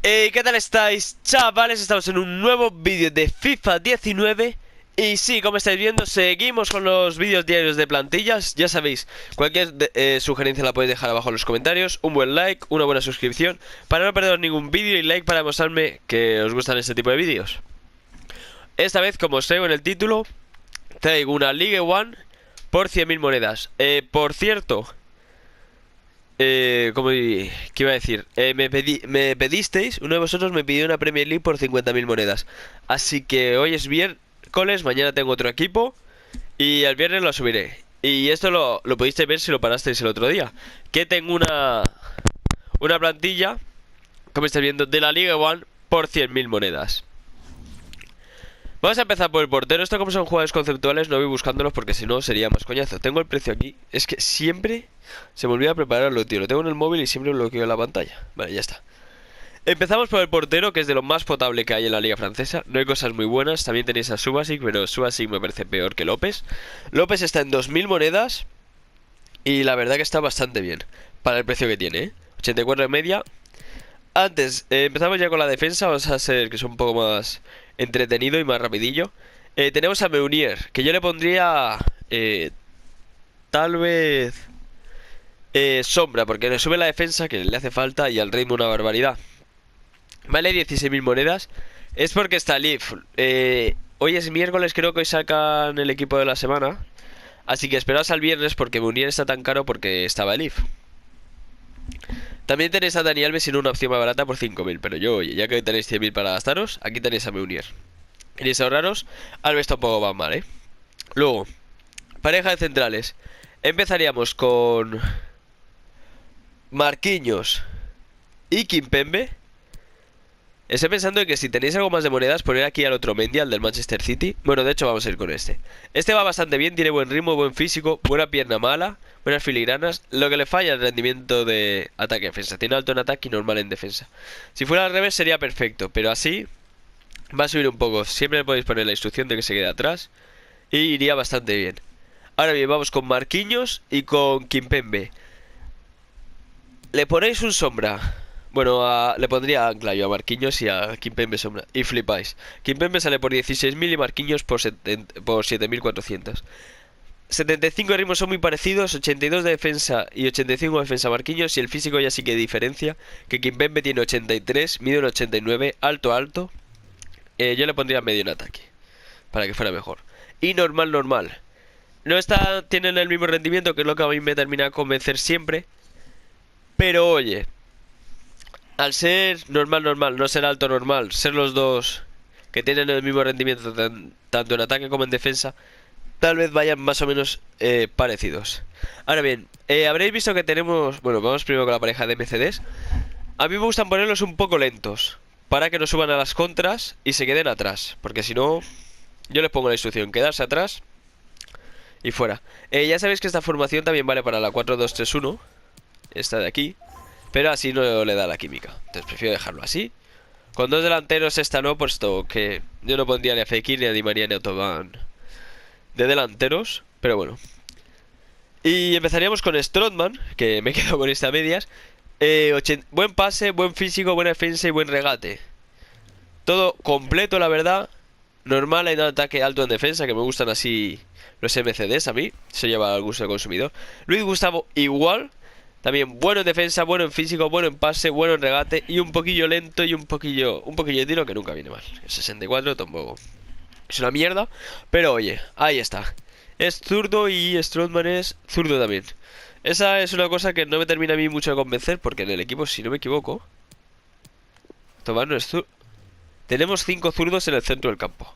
Hey, ¿qué tal estáis, chavales? Estamos en un nuevo vídeo de FIFA 19. Y sí, como estáis viendo, seguimos con los vídeos diarios de plantillas. Ya sabéis, cualquier sugerencia la podéis dejar abajo en los comentarios. Un buen like, una buena suscripción para no perder ningún vídeo, y like para demostrarme que os gustan este tipo de vídeos. Esta vez, como os traigo en el título, traigo una Ligue 1 por 100.000 monedas. Por cierto, ¿qué iba a decir? Me pedisteis, uno de vosotros me pidió una Premier League por 50.000 monedas. Así que hoy es miércoles, mañana tengo otro equipo y el viernes lo subiré. Y esto lo pudisteis ver si lo parasteis el otro día. Que tengo una plantilla, como estáis viendo, de la Liga One por 100.000 monedas. Vamos a empezar por el portero. Esto, como son jugadores conceptuales, no voy buscándolos porque si no sería más coñazo. Tengo el precio aquí. Es que siempre se me olvida prepararlo, tío. Lo tengo en el móvil y siempre lo bloqueo en la pantalla. Vale, ya está. Empezamos por el portero, que es de lo más potable que hay en la liga francesa. No hay cosas muy buenas. También tenéis a Subasic, pero Subasic me parece peor que López. López está en 2.000 monedas y la verdad que está bastante bien para el precio que tiene, ¿eh? 84 de media. Antes, empezamos ya con la defensa. Vamos a hacer que es un poco más entretenido y más rapidillo. Tenemos a Meunier, que yo le pondría tal vez sombra, porque le sube la defensa, que le hace falta, y al ritmo una barbaridad. Vale, 16.000 monedas. Es porque está Leaf. Hoy es miércoles, creo que hoy sacan el equipo de la semana. Así que esperaos al viernes, porque Meunier está tan caro porque estaba Leaf. También tenéis a Dani Alves sin una opción más barata por 5.000. Pero yo, oye, ya que tenéis 100.000 para gastaros, aquí tenéis a Meunier. ¿Queréis ahorraros? Alves tampoco va mal, ¿eh? Luego, pareja de centrales. Empezaríamos con Marquinhos y Kimpembe. Estoy pensando en que si tenéis algo más de monedas, poner aquí al otro Mendy, al del Manchester City. Bueno, de hecho vamos a ir con este. Este va bastante bien, tiene buen ritmo, buen físico, buena pierna mala, buenas filigranas. Lo que le falla es el rendimiento de ataque y defensa. Tiene alto en ataque y normal en defensa. Si fuera al revés sería perfecto, pero así va a subir un poco. Siempre le podéis poner la instrucción de que se quede atrás y iría bastante bien. Ahora bien, vamos con Marquinhos y con Kimpembe. Le ponéis un sombra. Bueno, le pondría ancla yo a Marquinhos y a Kimpembe sombra. Y flipáis. Kimpembe sale por 16.000 y Marquinhos por 7.400. 75 de ritmo son muy parecidos, 82 de defensa y 85 de defensa Marquinhos. Y el físico ya sí que diferencia, que Kimpembe tiene 83, mide un 89, alto, alto. Yo le pondría medio en ataque, para que fuera mejor. Y normal, normal. No tienen el mismo rendimiento, que es lo que a mí me termina de convencer siempre. Pero oye, al ser normal, normal, no ser alto, normal, ser los dos que tienen el mismo rendimiento tanto en ataque como en defensa, tal vez vayan más o menos parecidos. Ahora bien, habréis visto que tenemos... Bueno, vamos primero con la pareja de MCDs. A mí me gustan ponerlos un poco lentos, para que no suban a las contras y se queden atrás, porque si no, yo les pongo la instrucción, quedarse atrás y fuera. Ya sabéis que esta formación también vale para la 4-2-3-1, esta de aquí, pero así no le da la química. Entonces prefiero dejarlo así. Con dos delanteros esta no, puesto que yo no pondría ni a Fekir, ni a Di María, ni a Thauvin de delanteros, pero bueno. Y empezaríamos con Strootman, que me quedo con esta a medias. Buen pase, buen físico, buena defensa y buen regate. Todo completo, la verdad. Normal en ataque, alto en defensa, que me gustan así los MCDs a mí. Se lleva al gusto del consumidor. Luis Gustavo igual. También bueno en defensa, bueno en físico, bueno en pase, bueno en regate. Y un poquillo lento y un poquillo de tiro, que nunca viene mal. El 64 tampoco es una mierda, pero oye, ahí está. Es zurdo y Strootman es zurdo también. Esa es una cosa que no me termina a mí mucho de convencer, porque en el equipo, si no me equivoco, Thauvin no es zurdo. Tenemos 5 zurdos en el centro del campo.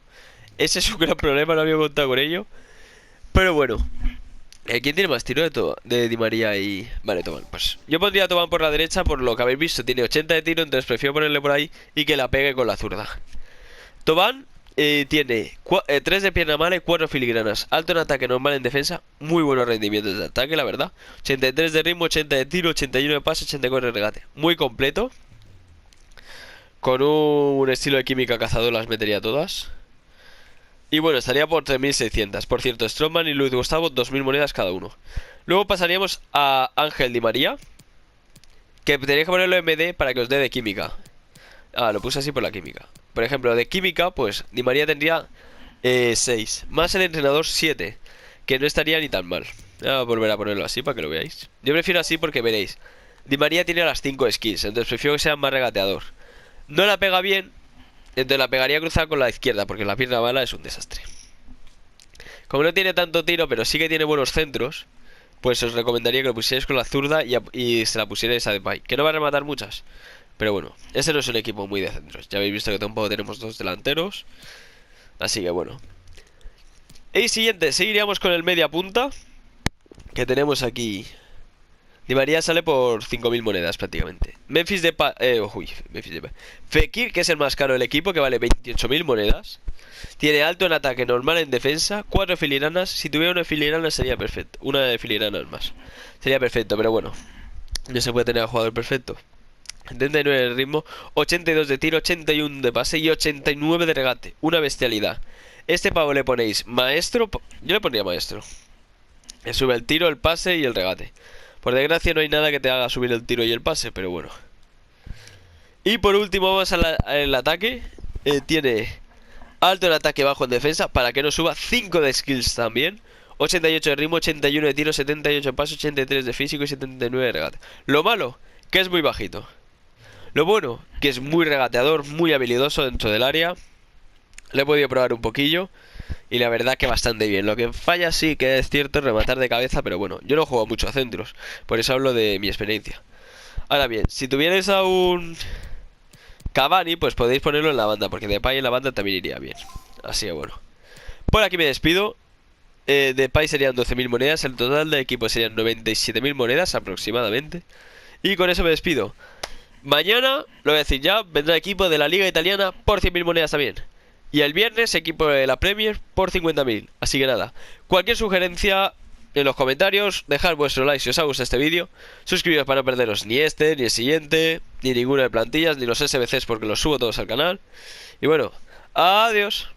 Ese es un gran problema, no había contado con ello. Pero bueno, ¿quién tiene más tiro de Di María y... Vale, Thauvin, pues yo pondría a Thauvin por la derecha. Por lo que habéis visto, tiene 80 de tiro, entonces prefiero ponerle por ahí y que la pegue con la zurda. Thauvin tiene 3 de pierna mala y 4 filigranas. Alto en ataque, normal en defensa. Muy buenos rendimientos de ataque, la verdad. 83 de ritmo, 80 de tiro, 81 de pase, 84 de regate. Muy completo. Con un estilo de química cazador las metería todas. Y bueno, estaría por 3.600. Por cierto, Strootman y Luis Gustavo, 2.000 monedas cada uno. Luego pasaríamos a Ángel Di María, que tenéis que ponerlo en MD para que os dé de química. Ah, lo puse así por la química. Por ejemplo, de química, pues Di María tendría 6. Más el entrenador 7. Que no estaría ni tan mal. Voy a volver a ponerlo así para que lo veáis. Yo prefiero así porque veréis. Di María tiene las 5 skills, entonces prefiero que sea más regateador. No la pega bien, entonces la pegaría cruzada con la izquierda, porque la pierna mala es un desastre. Como no tiene tanto tiro, pero sí que tiene buenos centros, pues os recomendaría que lo pusierais con la zurda y se la pusierais a Depay. Que no va a rematar muchas, pero bueno, ese no es un equipo muy de centros. Ya habéis visto que tampoco tenemos dos delanteros. Así que bueno. Y siguiente, seguiríamos con el media punta, que tenemos aquí. Di María sale por 5.000 monedas prácticamente. Memphis Depay, Memphis Depay. Fekir, que es el más caro del equipo, que vale 28.000 monedas. Tiene alto en ataque, normal en defensa, 4 filigranas. Si tuviera una filigrana sería perfecto. Una de filigranas más. Sería perfecto, pero bueno. No se puede tener a jugador perfecto. 79 de ritmo, 82 de tiro, 81 de pase y 89 de regate. Una bestialidad. Este pavo le ponéis maestro. Yo le pondría maestro. Le sube el tiro, el pase y el regate. Por desgracia no hay nada que te haga subir el tiro y el pase, pero bueno. Y por último vamos al ataque. Tiene alto en ataque, bajo en defensa, para que no suba. 5 de skills también. 88 de ritmo, 81 de tiro, 78 de pase, 83 de físico y 79 de regate. Lo malo, que es muy bajito. Lo bueno, que es muy regateador, muy habilidoso dentro del área. Le he podido probar un poquillo y la verdad que bastante bien. Lo que falla sí que es cierto es rematar de cabeza, pero bueno, yo no juego mucho a centros, por eso hablo de mi experiencia. Ahora bien, si tuvierais a un Cavani, pues podéis ponerlo en la banda, porque Depay en la banda también iría bien. Así que bueno. Por aquí me despido. Depay serían 12.000 monedas, el total del equipo serían 97.000 monedas aproximadamente. Y con eso me despido. Mañana, lo voy a decir ya, vendrá equipo de la Liga Italiana por 100.000 monedas también. Y el viernes equipo de la Premier por 50.000. Así que nada, cualquier sugerencia en los comentarios, dejad vuestro like si os ha gustado este vídeo. Suscribiros para no perderos ni este, ni el siguiente, ni ninguno de plantillas, ni los SBCs porque los subo todos al canal. Y bueno, adiós.